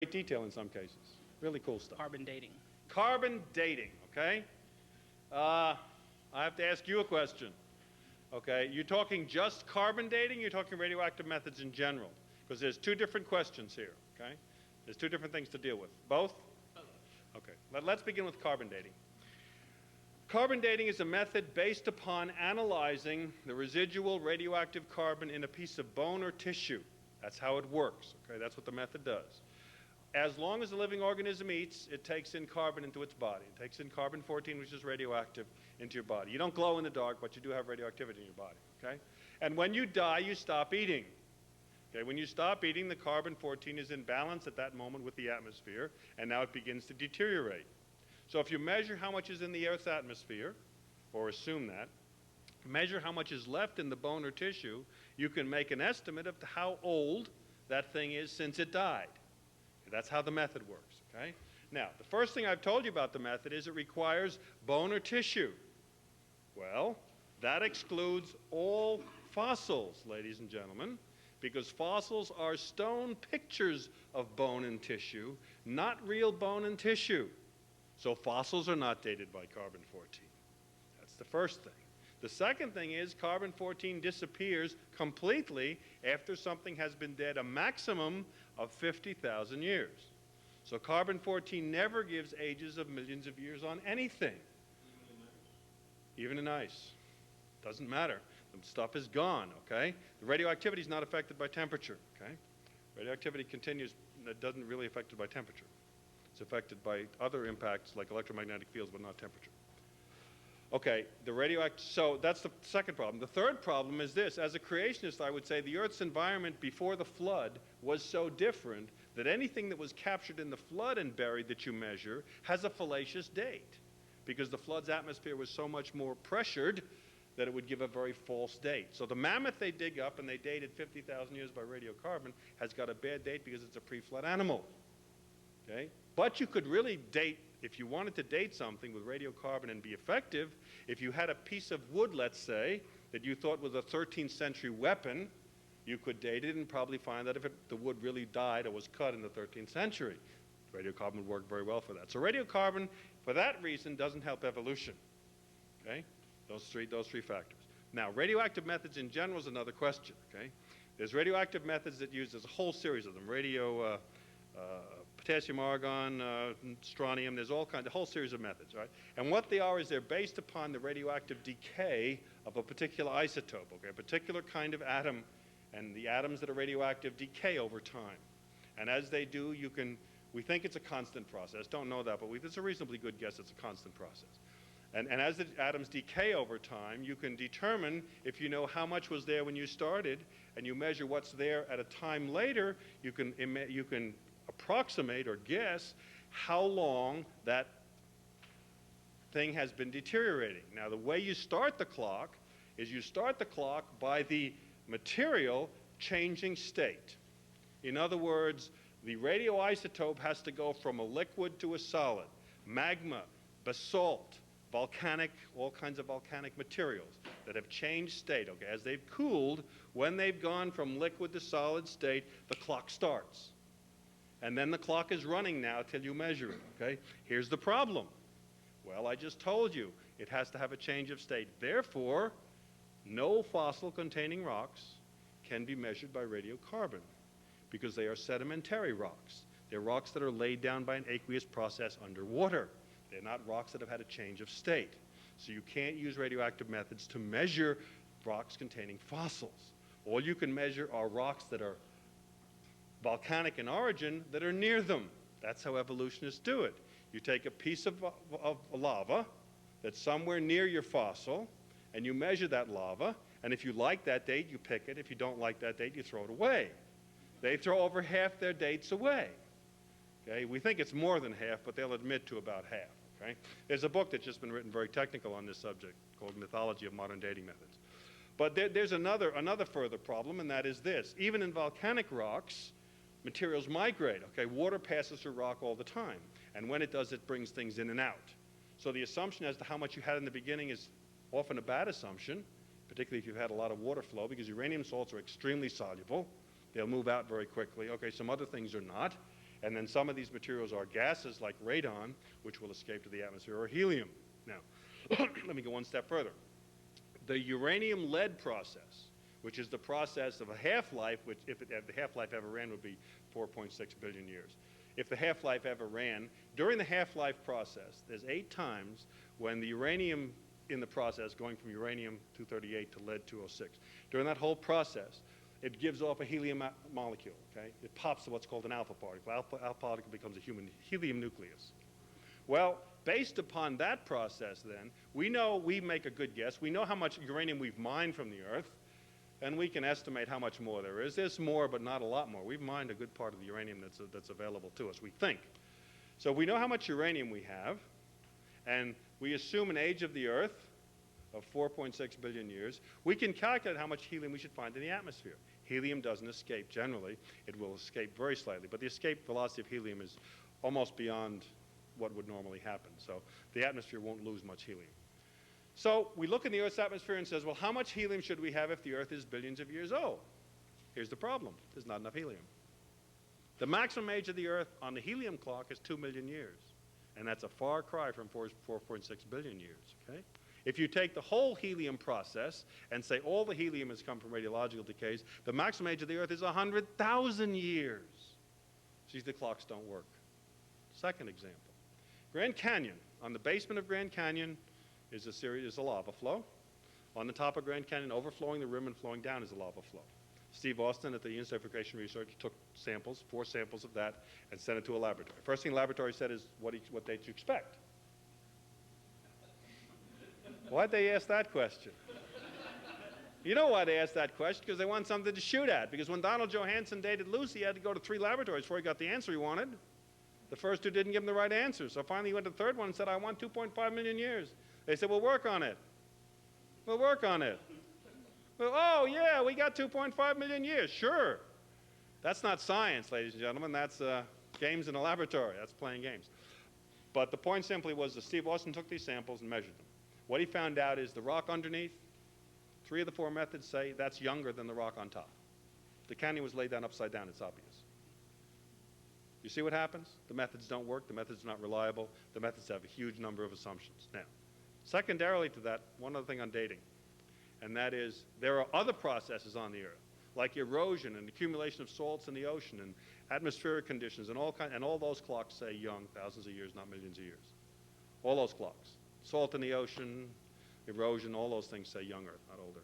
great detail in some cases. Really cool stuff. Carbon dating. Carbon dating, okay? I have to ask you a question. Okay, you're talking just carbon dating, you're talking radioactive methods in general? Because there's two different questions here, okay? There's two different things to deal with. Both? Okay, let's begin with carbon dating. Carbon dating is a method based upon analyzing the residual radioactive carbon in a piece of bone or tissue. That's how it works, okay? That's what the method does. As long as a living organism eats, it takes in carbon into its body. It takes in carbon-14, which is radioactive, into your body. You don't glow in the dark, but you do have radioactivity in your body, okay? And when you die, you stop eating. Okay, when you stop eating, the carbon-14 is in balance at that moment with the atmosphere, and now it begins to deteriorate. So if you measure how much is in the Earth's atmosphere, or assume that, measure how much is left in the bone or tissue, you can make an estimate of how old that thing is since it died. That's how the method works, okay? Now, the first thing I've told you about the method is it requires bone or tissue. Well, that excludes all fossils, ladies and gentlemen, because fossils are stone pictures of bone and tissue, not real bone and tissue. So fossils are not dated by carbon-14. That's the first thing. The second thing is carbon-14 disappears completely after something has been dead a maximum of 50,000 years. So carbon-14 never gives ages of millions of years on anything. Even in ice. Doesn't matter. The stuff is gone, okay? The radioactivity is not affected by temperature, okay? Radioactivity continues, it doesn't really affected by temperature. It's affected by other impacts like electromagnetic fields, but not temperature. Okay, so that's the second problem. The third problem is this. As a creationist, I would say the Earth's environment before the flood was so different that anything that was captured in the flood and buried that you measure has a fallacious date, because the flood's atmosphere was so much more pressured that it would give a very false date. So the mammoth they dig up and they dated 50,000 years by radiocarbon has got a bad date because it's a pre-flood animal. Okay? But you could really date, if you wanted to date something with radiocarbon and be effective, if you had a piece of wood, let's say, that you thought was a 13th century weapon, you could date it and probably find that if the wood really died or was cut in the 13th century. Radiocarbon would work very well for that. So radiocarbon, for that reason, doesn't help evolution. Okay? Those three factors. Now, radioactive methods in general is another question. Okay? There's radioactive methods that use, there's a whole series of them. Potassium, argon, strontium, there's all kinds, a whole series of methods, right? And what they are is they're based upon the radioactive decay of a particular isotope, okay? A particular kind of atom, and the atoms that are radioactive decay over time. And as they do, we think it's a constant process, don't know that, but it's a reasonably good guess it's a constant process. And as the atoms decay over time, you can determine, if you know how much was there when you started, and you measure what's there at a time later, you can approximate or guess how long that thing has been deteriorating. Now, the way you start the clock is you start the clock by the material changing state. In other words, the radioisotope has to go from a liquid to a solid. Magma, basalt, volcanic, all kinds of volcanic materials that have changed state. Okay, as they've cooled, when they've gone from liquid to solid state, the clock starts. And then the clock is running now till you measure it, okay? Here's the problem. Well, I just told you, it has to have a change of state. Therefore, no fossil containing rocks can be measured by radiocarbon because they are sedimentary rocks. They're rocks that are laid down by an aqueous process underwater. They're not rocks that have had a change of state. So you can't use radioactive methods to measure rocks containing fossils. All you can measure are rocks that are volcanic in origin that are near them. That's how evolutionists do it. You take a piece of lava that's somewhere near your fossil, and you measure that lava, and if you like that date, you pick it. If you don't like that date, you throw it away. They throw over half their dates away. Okay? We think it's more than half, but they'll admit to about half. Okay? There's a book that's just been written very technical on this subject called Mythology of Modern Dating Methods. But there's another further problem, and that is this. Even in volcanic rocks, materials migrate. Okay, water passes through rock all the time, and when it does, it brings things in and out. So the assumption as to how much you had in the beginning is often a bad assumption, particularly if you've had a lot of water flow, because uranium salts are extremely soluble. They'll move out very quickly. Okay, some other things are not. And then some of these materials are gases like radon, which will escape to the atmosphere, or helium. Now, let me go one step further. The uranium-lead process, which is the process of a half-life, which if the half-life ever ran would be 4.6 billion years. If the half-life ever ran, during the half-life process, there's 8 times when the uranium in the process going from uranium-238 to lead-206. During that whole process, it gives off a helium molecule, okay? It pops to what's called an alpha particle. Alpha particle becomes a helium nucleus. Well, based upon that process then, we make a good guess. We know how much uranium we've mined from the Earth, and we can estimate how much more there is. There's more, but not a lot more. We've mined a good part of the uranium that's available to us, we think. So we know how much uranium we have, and we assume an age of the Earth of 4.6 billion years. We can calculate how much helium we should find in the atmosphere. Helium doesn't escape generally. It will escape very slightly, but the escape velocity of helium is almost beyond what would normally happen. So the atmosphere won't lose much helium. So we look in the Earth's atmosphere and says, well, how much helium should we have if the Earth is billions of years old? Here's the problem. There's not enough helium. The maximum age of the Earth on the helium clock is 2 million years. And that's a far cry from 4.6 billion years, okay? If you take the whole helium process and say all the helium has come from radiological decays, the maximum age of the Earth is 100,000 years. See, the clocks don't work. Second example. Grand Canyon. On the basement of Grand Canyon is a lava flow. On the top of Grand Canyon, overflowing the rim and flowing down is a lava flow. Steve Austin at the Institute for Ocean Research took samples, 4 samples of that, and sent it to a laboratory. First thing the laboratory said is, what did you expect? Why'd they ask that question? You know why they asked that question? Because they wanted something to shoot at. Because when Donald Johanson dated Lucy, he had to go to 3 laboratories before he got the answer he wanted. The first 2 didn't give him the right answer. So finally he went to the third one and said, I want 2.5 million years. They said, we'll work on it. We'll work on it. Well, oh, yeah, we got 2.5 million years. Sure. That's not science, ladies and gentlemen. That's games in a laboratory. That's playing games. But the point simply was that Steve Austin took these samples and measured them. What he found out is the rock underneath, 3 of the 4 methods say that's younger than the rock on top. The canyon was laid down upside down. It's obvious. You see what happens? The methods don't work. The methods are not reliable. The methods have a huge number of assumptions. Now, secondarily to that, one other thing on dating, and that is there are other processes on the Earth, like erosion and accumulation of salts in the ocean and atmospheric conditions and all those clocks say young, thousands of years, not millions of years. All those clocks. Salt in the ocean, erosion, all those things say young Earth, not older.